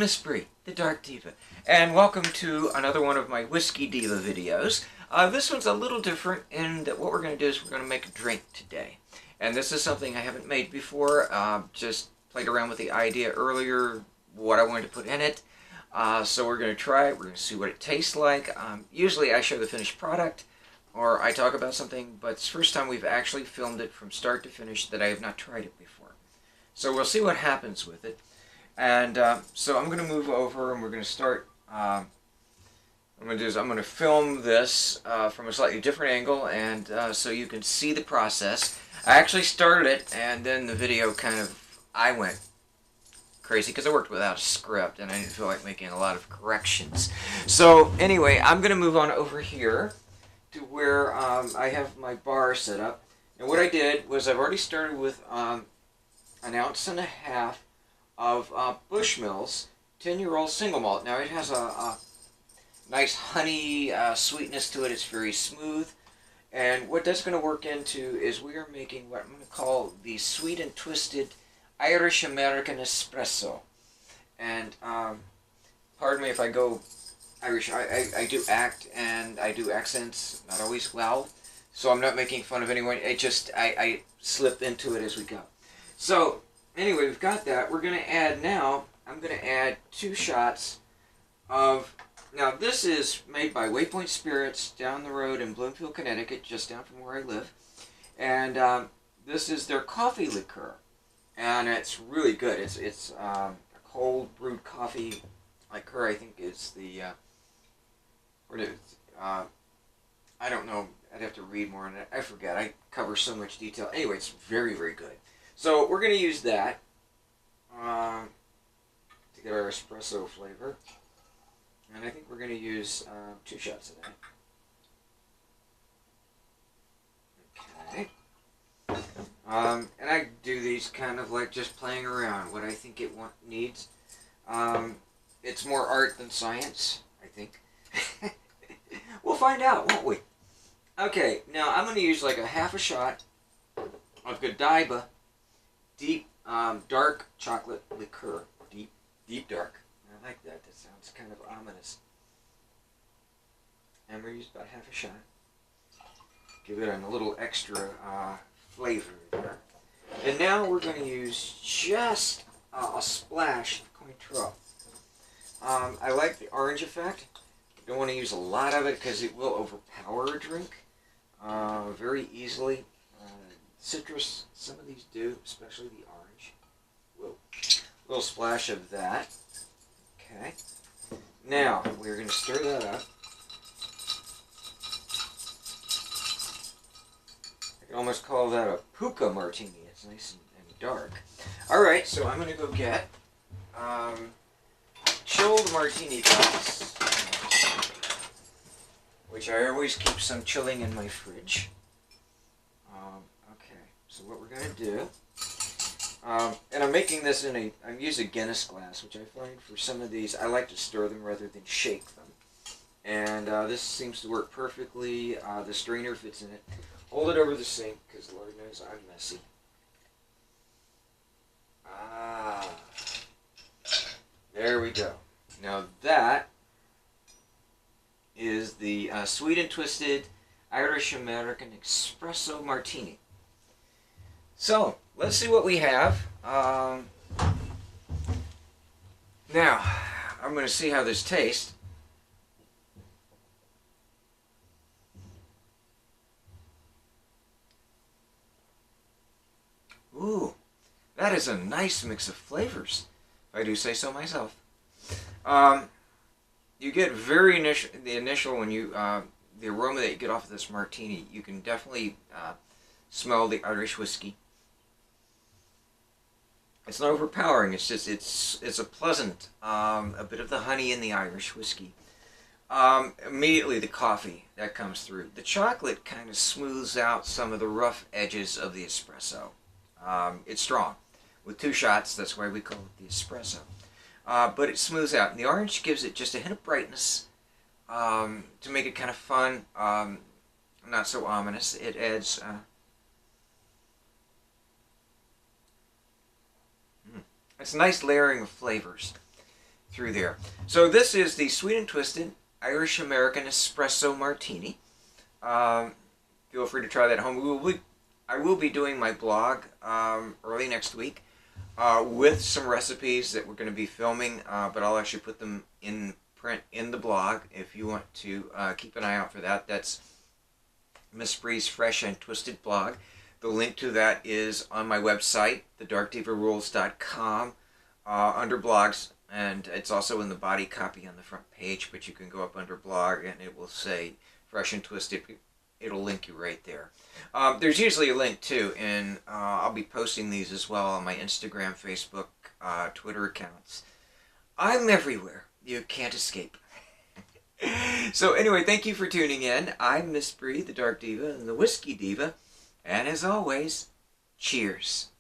Miss Bree, the Dark Diva, and welcome to another one of my Whiskey Diva videos. This one's a little different in that what we're going to do is we're going to make a drink today. And this is something I haven't made before, just played around with the idea earlier, what I wanted to put in it. So we're going to try it, we're going to see what it tastes like. Usually I show the finished product, or I talk about something, but it's the first time we've actually filmed it from start to finish that I have not tried it before. So we'll see what happens with it. And so I'm going to move over and we're going to start, what I'm going to do is I'm going to film this from a slightly different angle, and so you can see the process. I actually started it and then the video I went crazy because I worked without a script and I didn't feel like making a lot of corrections. So anyway, I'm going to move on over here to where I have my bar set up. And what I did was I've already started with 1.5 ounces of Bushmills 10-year-old single malt. Now it has a nice honey sweetness to it. It's very smooth. And what that's going to work into is we are making what I'm going to call the sweet and twisted Irish American espresso. And pardon me if I go Irish. I do act and I do accents, not always well. So I'm not making fun of anyone. I slip into it as we go. So anyway, we've got that. We're going to add now, I'm going to add 2 shots of, now this is made by Waypoint Spirits down the road in Bloomfield, Connecticut, just down from where I live. And this is their coffee liqueur. And it's really good. It's a cold brewed coffee liqueur. I think it's the, I don't know. I'd have to read more on it. I forget. I cover so much detail. Anyway, it's very, very good. So we're going to use that to get our espresso flavor. And I think we're going to use 2 shots of that. Okay. And I do these kind of like just playing around, what I think it needs. It's more art than science, I think. We'll find out, won't we? Okay, now I'm going to use like 1/2 shot of Godiva deep dark chocolate liqueur. Deep dark. I like that. That sounds kind of ominous. And we're using about 1/2 shot. Give it a little extra flavor there. And now we're going to use just a splash of Cointreau. I like the orange effect. You don't want to use a lot of it because it will overpower a drink very easily. Citrus, some of these do, especially the orange. Whoa. A little splash of that. Okay. Now, we're going to stir that up. I can almost call that a puka martini. It's nice and dark. Alright, so I'm going to go get chilled martini glass, which I always keep some chilling in my fridge. Okay, so what we're going to do, and I'm making this I'm using Guinness glass, which I find for some of these, I like to stir them rather than shake them. And this seems to work perfectly. The strainer fits in it. Hold it over the sink, because Lord knows I'm messy. There we go. Now that is the sweet and twisted Irish American Espresso Martini. So, let's see what we have. Now, I'm going to see how this tastes. Ooh, that is a nice mix of flavors, if I do say so myself. You get the initial when you, the aroma that you get off of this martini, you can definitely smell the Irish whiskey. It's not overpowering. It's just it's a pleasant, a bit of the honey in the Irish whiskey. Immediately the coffee that comes through. The chocolate kind of smooths out some of the rough edges of the espresso. It's strong. With 2 shots, that's why we call it the espresso. But it smooths out. And the orange gives it just a hint of brightness to make it kind of fun, not so ominous. It adds it's a nice layering of flavors. through there. So this is the Sweet and Twisted Irish American Espresso Martini. Feel free to try that at home. I will be doing my blog early next week with some recipes that we're going to be filming, but I'll actually put them in print in the blog if you want to keep an eye out for that. That's Miss Bree's Fresh and Twisted blog. The link to that is on my website, thedarkdivarules.com, under blogs, and it's also in the body copy on the front page, but you can go up under blog and it will say Fresh and Twisted. It'll link you right there. There's usually a link too, and I'll be posting these as well on my Instagram, Facebook, Twitter accounts. I'm everywhere. You can't escape. So anyway, thank you for tuning in. I'm Miss Bree, the Dark Diva, and the Whiskey Diva. And as always, cheers.